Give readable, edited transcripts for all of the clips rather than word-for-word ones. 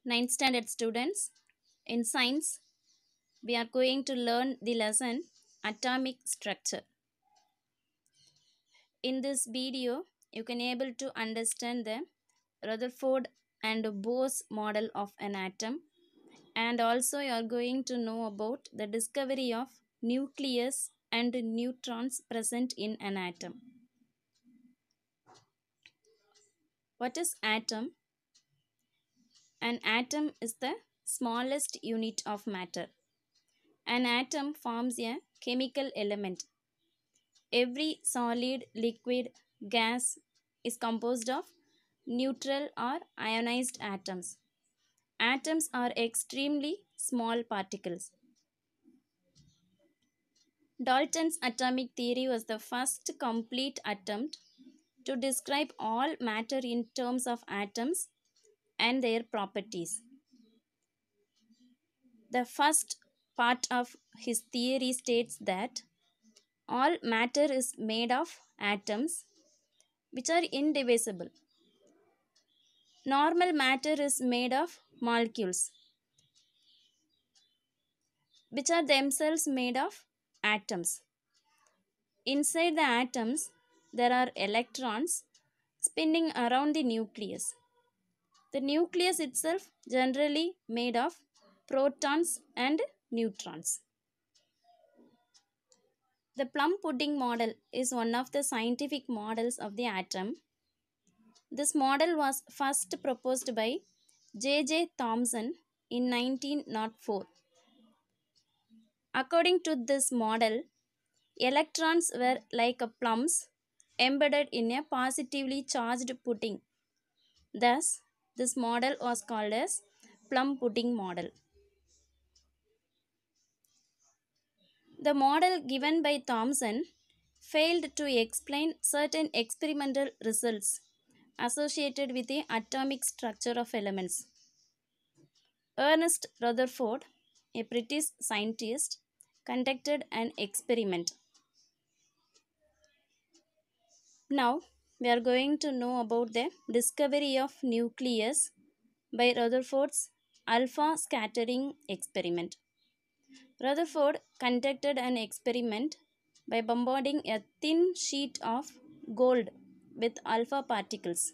Ninth standard students, in science, we are going to learn the lesson atomic structure. In this video, you can able to understand the Rutherford and Bose model of an atom, and also you are going to know about the discovery of nucleus and neutrons present in an atom. What is atom? An atom is the smallest unit of matter. An atom forms a chemical element. Every solid, liquid, gas is composed of neutral or ionized atoms. Atoms are extremely small particles. Dalton's atomic theory was the first complete attempt to describe all matter in terms of atoms and their properties. The first part of his theory states that all matter is made of atoms which are indivisible. Normal matter is made of molecules which are themselves made of atoms. Inside the atoms, there are electrons spinning around the nucleus. The nucleus itself generally made of protons and neutrons. The plum pudding model is one of the scientific models of the atom. This model was first proposed by J. Thomson in 1904. According to this model, electrons were like plums embedded in a positively charged pudding. Thus, this model was called as plum pudding model. The model given by Thomson failed to explain certain experimental results associated with the atomic structure of elements. Ernest Rutherford, a British scientist, conducted an experiment. Now, we are going to know about the discovery of nucleus by Rutherford's alpha scattering experiment. Rutherford conducted an experiment by bombarding a thin sheet of gold with alpha particles.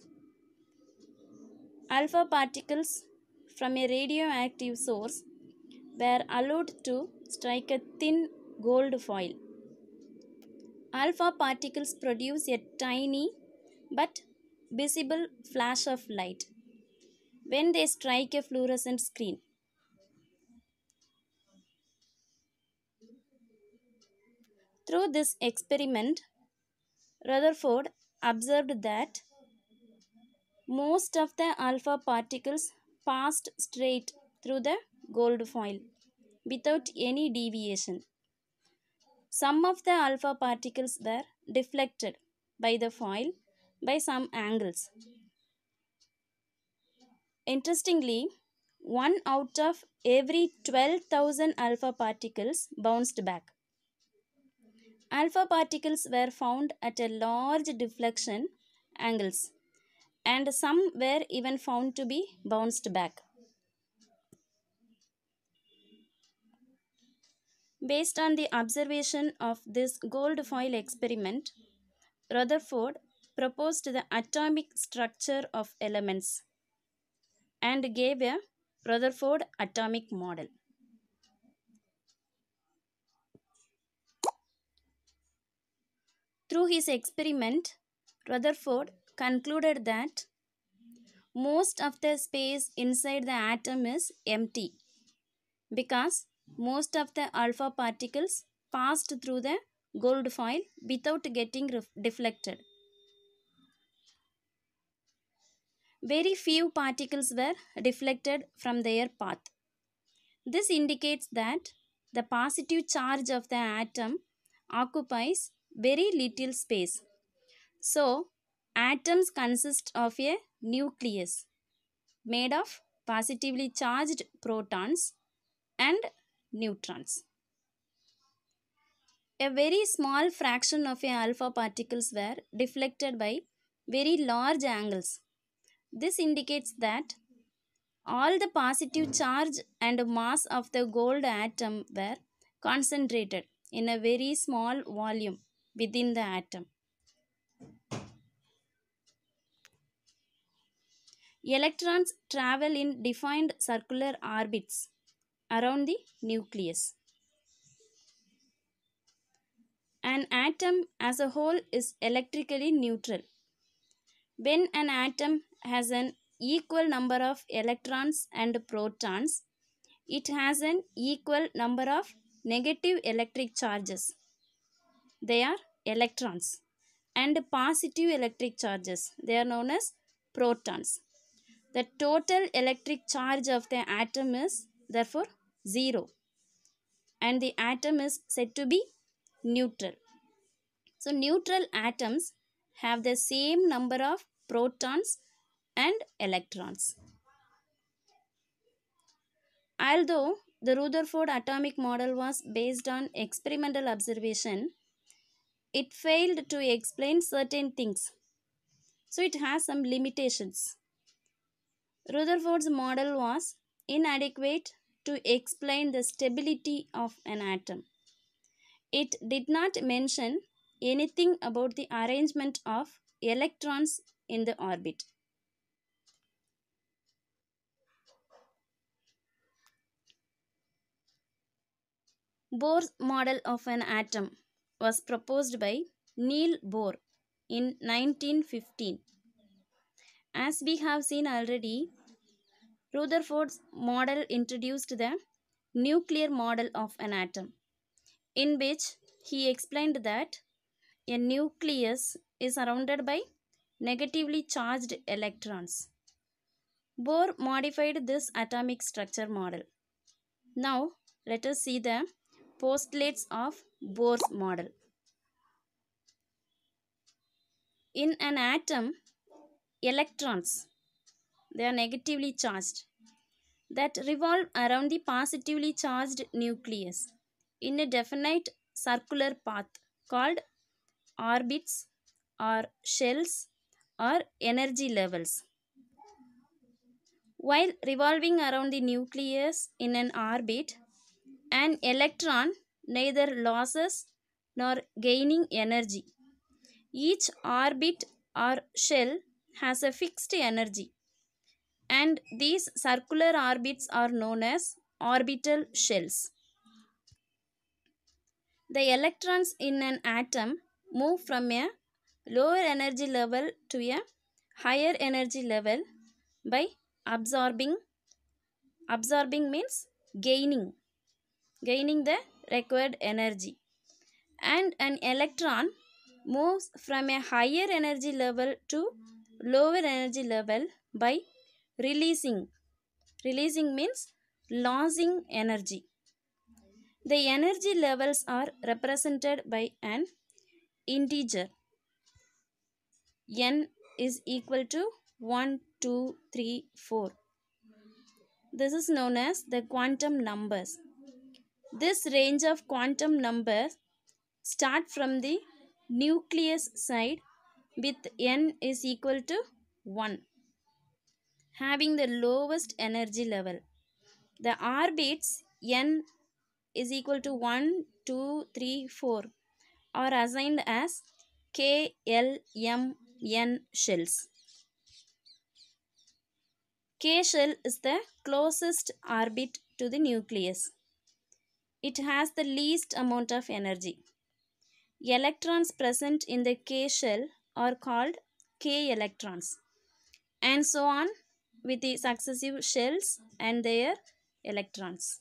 Alpha particles from a radioactive source were allowed to strike a thin gold foil. Alpha particles produce a tiny but visible flash of light when they strike a fluorescent screen. Through this experiment, Rutherford observed that most of the alpha particles passed straight through the gold foil without any deviation. Some of the alpha particles were deflected by the foil by some angles. Interestingly, 1 out of every 12,000 alpha particles bounced back. Alpha particles were found at a large deflection angles, and some were even found to be bounced back. Based on the observation of this gold foil experiment, Rutherford proposed the atomic structure of elements and gave a Rutherford atomic model. Through his experiment, Rutherford concluded that most of the space inside the atom is empty because most of the alpha particles passed through the gold foil without getting deflected. Very few particles were deflected from their path. This indicates that the positive charge of the atom occupies very little space. So, atoms consist of a nucleus made of positively charged protons and neutrons. A very small fraction of alpha particles were deflected by very large angles. This indicates that All the positive charge and mass of the gold atom were concentrated in a very small volume within the atom. Electrons travel in defined circular orbits around the nucleus. An atom as a whole is electrically neutral. When an atom has an equal number of electrons and protons, it has an equal number of negative electric charges. They are electrons. And positive electric charges. They are known as protons. The total electric charge of the atom is therefore 0. And the atom is said to be neutral. So, neutral atoms have the same number of protons and electrons. Although the Rutherford atomic model was based on experimental observation, it failed to explain certain things. So, it has some limitations. Rutherford's model was inadequate to explain the stability of an atom. It did not mention anything about the arrangement of electrons in the orbit. Bohr's model of an atom was proposed by Niels Bohr in 1915. As we have seen already, Rutherford's model introduced the nuclear model of an atom, in which he explained that a nucleus is surrounded by negatively charged electrons. Bohr modified this atomic structure model. Now, let us see the postulates of Bohr's model. In an atom, electrons, they are negatively charged, that revolve around the positively charged nucleus in a definite circular path called orbits or shells or energy levels. While revolving around the nucleus in an orbit, an electron neither loses nor gaining energy. Each orbit or shell has a fixed energy, and these circular orbits are known as orbital shells. The electrons in an atom move from a lower energy level to a higher energy level by absorbing. Absorbing means gaining the required energy. And an electron moves from a higher energy level to lower energy level by releasing. Releasing means losing energy. The energy levels are represented by an integer. N is equal to 1, 2, 3, 4. This is known as the quantum numbers. This range of quantum numbers start from the nucleus side with n is equal to 1, having the lowest energy level. The orbits n is equal to 1, 2, 3, 4 are assigned as K, L, M, N shells. K shell is the closest orbit to the nucleus. It has the least amount of energy. Electrons present in the K shell are called K electrons, and so on with the successive shells and their electrons.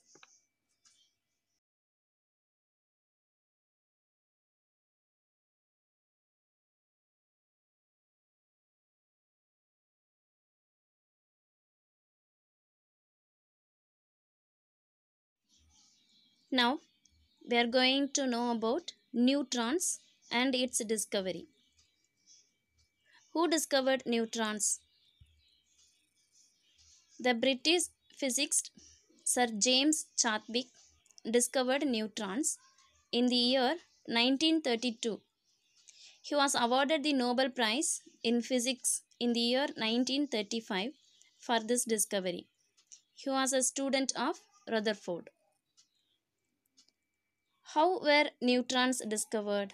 Now, we are going to know about neutrons and its discovery. Who discovered neutrons? The British physicist Sir James Chadwick discovered neutrons in the year 1932. He was awarded the Nobel Prize in Physics in the year 1935 for this discovery. He was a student of Rutherford. How were neutrons discovered?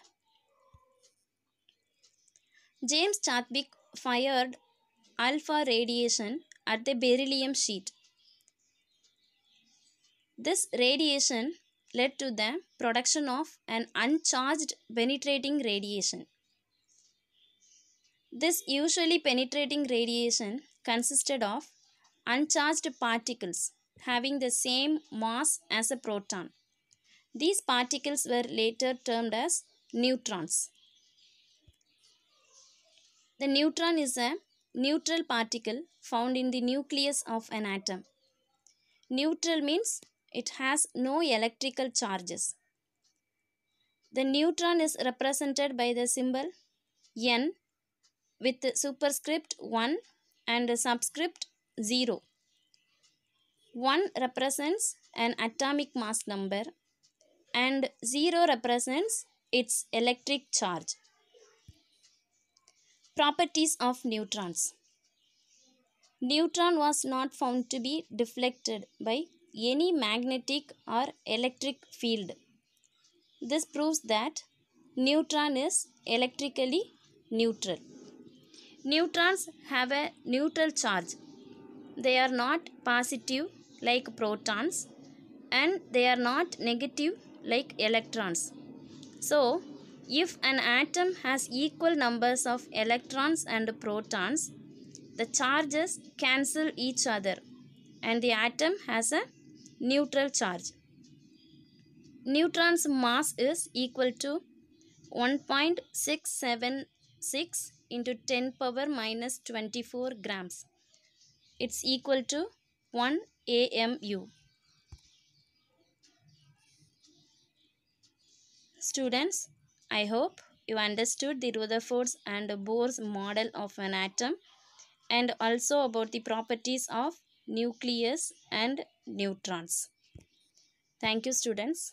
James Chadwick fired alpha radiation at the beryllium sheet. This radiation led to the production of an uncharged penetrating radiation. This usually penetrating radiation consisted of uncharged particles having the same mass as a proton. These particles were later termed as neutrons. The neutron is a neutral particle found in the nucleus of an atom. Neutral means it has no electrical charges. The neutron is represented by the symbol N with superscript 1 and subscript 0. 1 represents an atomic mass number and 0 represents its electric charge. Properties of neutrons. Neutron was not found to be deflected by any magnetic or electric field. This proves that neutron is electrically neutral. Neutrons have a neutral charge. They are not positive like protons and they are not negative like electrons. So, if an atom has equal numbers of electrons and protons, the charges cancel each other and the atom has a neutral charge. Neutron's mass is equal to 1.676 into 10 power minus 24 grams. It's equal to 1 AMU. Students, I hope you understood the Rutherford's and Bohr's model of an atom and also about the properties of nucleus and neutrons. Thank you, students.